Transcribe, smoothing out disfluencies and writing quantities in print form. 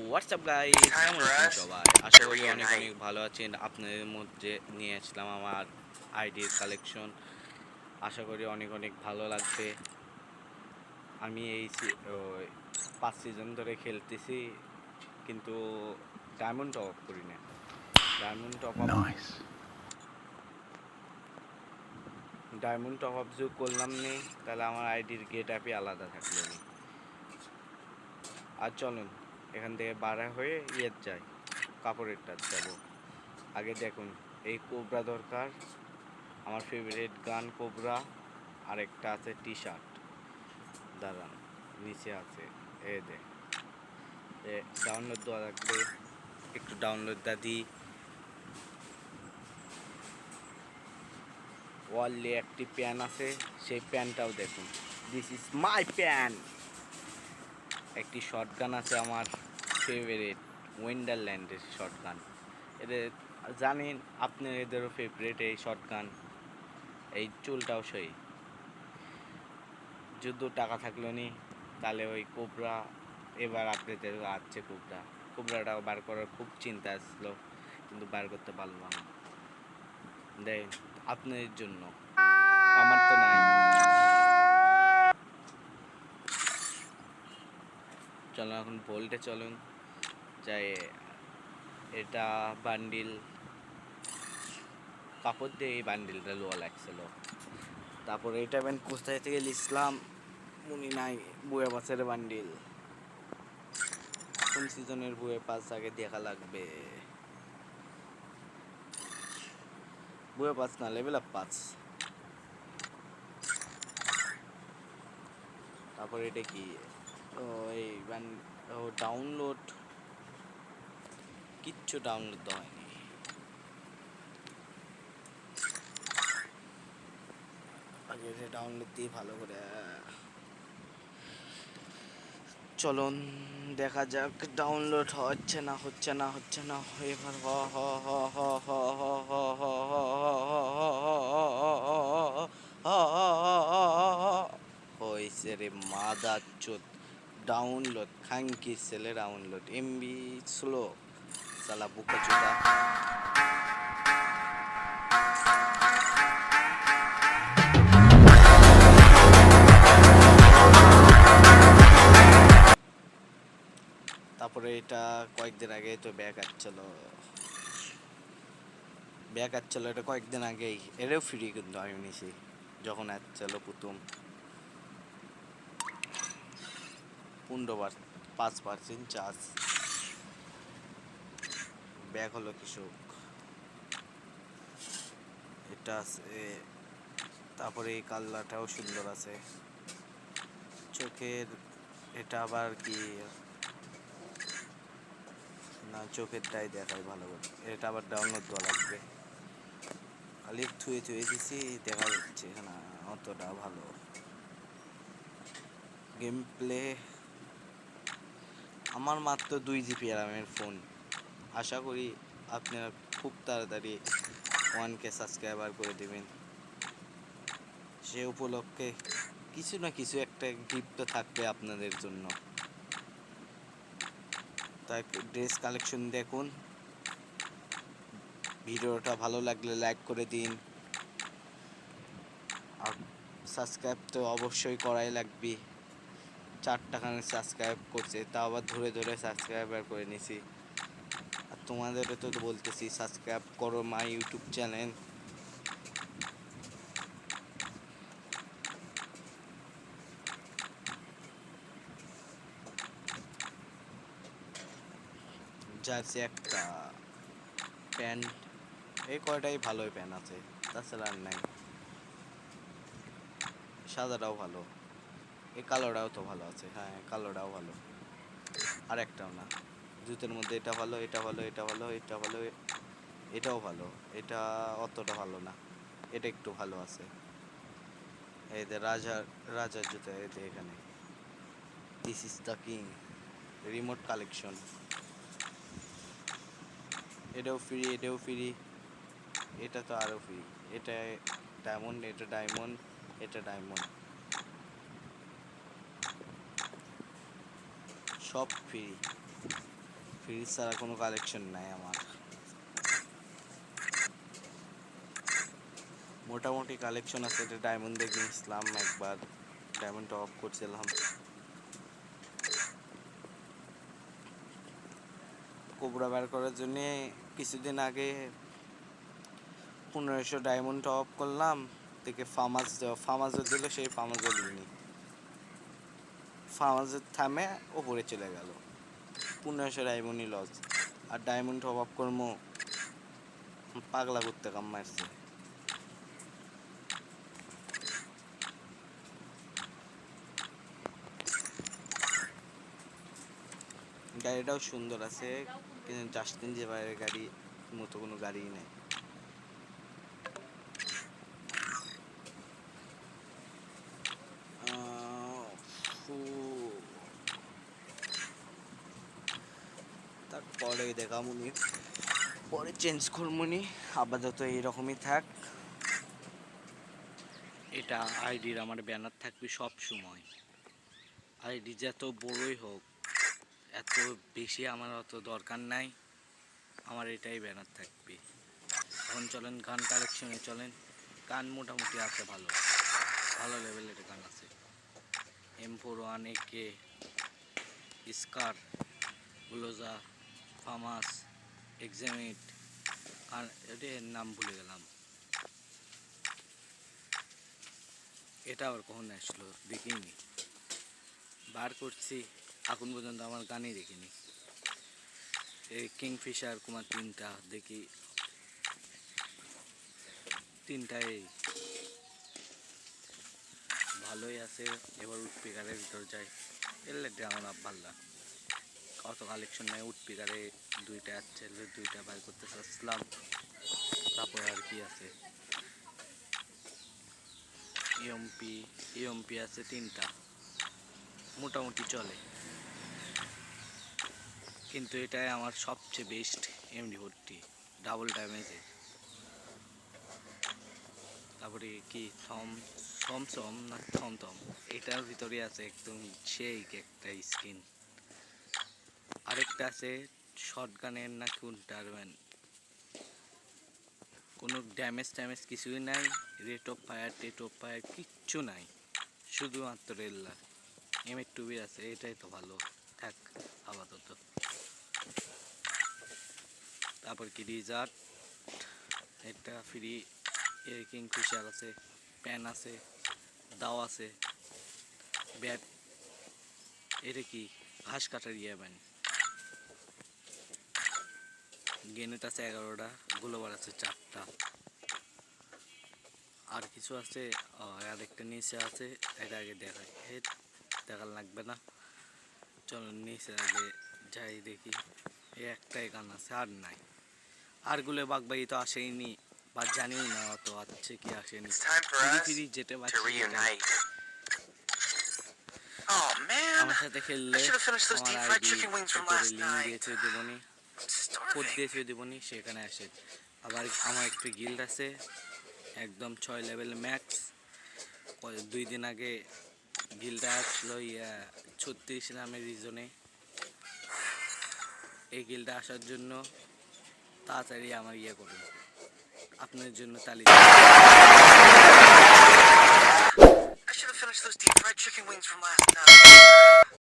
WhatsApp guys, কেমন আছেন সবাই? আশা করি অনেক অনেক ভালো আছেন। আপনাদের মধ্যে নিয়ে আসলাম আমার আইডির কালেকশন। আশা করি অনেক অনেক ভালো লাগবে। আমি এই 5 সিজন ধরে খেলতেছি, কিন্তু ডায়মন্ড টপ আপ করি না। Nice. ডায়মন্ড টপ আপ যোগ করলাম নে, তাহলে আমার আইডির গেট আপই আলাদা থাকলো নি। আর চলুন এখান থেকে বাড়া হয়ে যাই, কাপড়ের টাচ যাবো। আগে দেখুন, এই কোবরা দরকার, আমার ফেভারিট গান কোবরা। আরেকটা আছে টি শার্ট, দাঁড়ান নিচে আছে, ডাউনলোড দেওয়া লাগবে, একটু ডাউনলোড দিই। ওয়ালে একটি প্যান আছে, সেই প্যানটাও দেখুন, দিস ইজ মাই প্যান। একটি শটগান আছে আমার ফেভারিট, ওয়েন্ডারল্যান্ডের শটগান। এদের জানেন আপনি, এদেরও ফেভারিট এই শটগান। এই চুলটাও সেই, যুদ্ধ টাকা থাকলো নি, তাহলে ওই কোবরা এবার আপনাদের আসছে। কোবরাটাও বার করার খুব চিন্তা আসলো, কিন্তু বার করতে পারলাম না। দেন আপনাদের জন্য, আমার তো নাই। চলুন এখন ভোল্টে চলুন যাই। এটা বান্ডিল, কাপড় দিয়ে এই বান্ডিলটা লোয়া লাগছিল। তারপরে এটা ব্যান্ড কোথায় থেকে লিখলাম মনে নাই। বুয়ে পাসের বান্ডিল, কোন সিজনের বুয়ে পাস আগে দেখা লাগবে। বুয়ে পাস না, লেভেল আপ পাস। তারপরে এটা কি, ও এই ডাউনলোড, কিচ্ছু ডাউনলোড দেওয়া হয়নি। আগে ডাউনলোড দিয়ে ভালো করে চলুন দেখা যাক। ডাউনলোড হচ্ছে না এবার হয়েছে রে মাদার চোদ। ডাউনলোড খাঙ্কি ছেলে, ডাউনলোড এমবি স্লো, সালা বুকা চোদা। তারপরে এটা কয়েকদিন আগে তো ব্যাক আসছিল, এটা কয়েকদিন আগেই। এটাও ফ্রি, কিন্তু আমি নিছি যখন আসছিল প্রথম। 5% চার্জ, ব্যাক হলো কৃষক, এটা আছে। তারপরে এই কালারটাও সুন্দর আছে চোখের। এটা আবার কি না, চোখেরটাই দেখায় ভালো করে। এটা আবার ডাউনলোড দেওয়া লাগবে, খালি থুয়ে দিছি, দেখা যাচ্ছে না অতটা ভালো গেম প্লে। আমার মাত্র 2 GB র্যামের ফোন। আশা করি আপনারা খুব তাড়াতাড়ি 1K সাবস্ক্রাইবার করে দেবেন। সে উপলক্ষে কিছু না কিছু একটা গিফট তো থাকবে আপনাদের জন্য। তাই ড্রেস কালেকশন দেখুন। ভিডিওটা ভালো লাগলে লাইক করে দিন, আর সাবস্ক্রাইব তো অবশ্যই করাই লাগবে। 4 টাকা সাবস্ক্রাইব করছে, তা আবার ধরে ধরে সাবস্ক্রাইবার করে নিছি। আর তোমাদেরও তো বলতেছি সাবস্ক্রাইব করো মাই ইউটিউব চ্যানেল। জার্সি একটা প্যান্ট, এই কয়টাই ভালোই প্যান্ট আছে, তাছাড়া আর নাই। সাদাটাও ভালো, এই কালোটাও তো ভালো আছে। হ্যাঁ, কালোটাও ভালো, আর একটাও না। জুতের মধ্যে এটা ভালো, এটা ভালো, এটা ভালো, এটা ভালো, এটাও ভালো। এটা অতটা ভালো না, এটা একটু ভালো আছে। এই যে রাজার জুতো, এই যে এখানে this is the king remote collection. এটাও ফ্রি, এটাও ফ্রি, এটা তো আরও ফ্রি। এটা ডায়মন্ড, এটা ডায়মন্ড, এটা ডায়মন্ড, সব ফ্রি। ফ্রিজ ছাড়া কোনো কালেকশন নাই আমার। মোটামুটি কালেকশন আছে, এটা ডায়মন্ড দিয়ে কিনছিলাম, একবার ডায়মন্ড টপ আপ করছিলাম। কোবরা বের করার জন্যে কিছুদিন আগে 1500 ডায়মন্ড টপ আপ করলাম, থেকে ফার্মাজও দিল, সেই ফার্মাজও দিইনি, ফার্মাজের থামে ওপরে চলে গেল, 1500 ডায়মন্ডই লস। আর ডায়মন্ড টপ আপ করবো পাগলা করতে কাম মারছে। গাড়িটাও সুন্দর আছে, কিন্তু জাস্টিন যে বাইরের গাড়ি মতো কোনো গাড়িই নেই। তারপরে দেখামুনি, পরে চেঞ্জ করমুনি, আপাতত এইরকমই থাক। এটা আইডির আমার ব্যানার থাকবে সব সময়, আইডি যত বড়ই হোক, এত বেশি আমার অত দরকার নাই, আমার এটাই ব্যানার থাকবে। এখন চলেন গান কালেকশনে চলেন। গান মোটামুটি আছে, ভালো ভালো লেভেলের গান আছে। M41 AK, স্কার, গ্লোজা, ফামাস, এক্সামিট, আর এটার নাম ভুলে গেলাম, এটা আবার কখন আসলো দেখিনি, বার করছি এখন পর্যন্ত আমার গানই দেখিনি। এই কিংফিশার কুমার তিনটা দেখি, তিনটাই ভালোই আছে। এবার উডপিকারের ভিতর যায়, এলে আমার ভালো লাগে, কত কালেকশন নেই উডপিকারে, দুইটা আছে, দুইটা বার করতে চাচ্ছিলাম। তারপর আর কি আছে, ইএমপি আছে তিনটা, মোটামুটি চলে, কিন্তু এটাই আমার সবচেয়ে বেস্ট MD40 ডাবল ড্যামেজে। তারপরে কি থমসম না থমথম, এটার ভিতরে আছে একদম সেই একটা স্কিন। আরেকটা আছে শটগানের না কুন্টারম্যান, কোনো ড্যামেজ কিছুই নাই, রেট অফ ফায়ার কিচ্ছু নাই, শুধুমাত্র রেল্লা। M2B আছে, এটাই তো ভালো থাক আপাতত। তারপর কি রিজার্ট, এটা ফ্রি, কিংফিশার আছে, প্যান আছে, দাও আছে, ব্যাট, এটা কি ঘাস কাটার ব্যান, গেনেট আছে 11টা, গ্লোবার আছে 4টা, আর কিছু আছে, আর একটা নিচে আছে, এটা আগে দেখাই, দেখার লাগবে না, চলো নিচে আগে যাই দেখি। এই একটাই গান আছে, আর নাই, আরগুলো বাগবাই তো আসেইনি, বা জানিও না অত আছে কি আসেনি, ফিরি যেতে পারছি। আমার সাথে খেললে আমার আইডি লিঙ্ক দিয়েছে দেবনি, কোড দিয়েছে দেবনি, সেখানে আসে। আবার আমার একটা গিল্ড আছে একদম 6 লেভেল ম্যাক্স, 2 দিন আগে গিল্ডটা আসলো 36 নামের রিজনে। এই গিল্ডটা আসার জন্য তাড়াতাড়ি আমার করুন, আপনার জন্য তালিকা।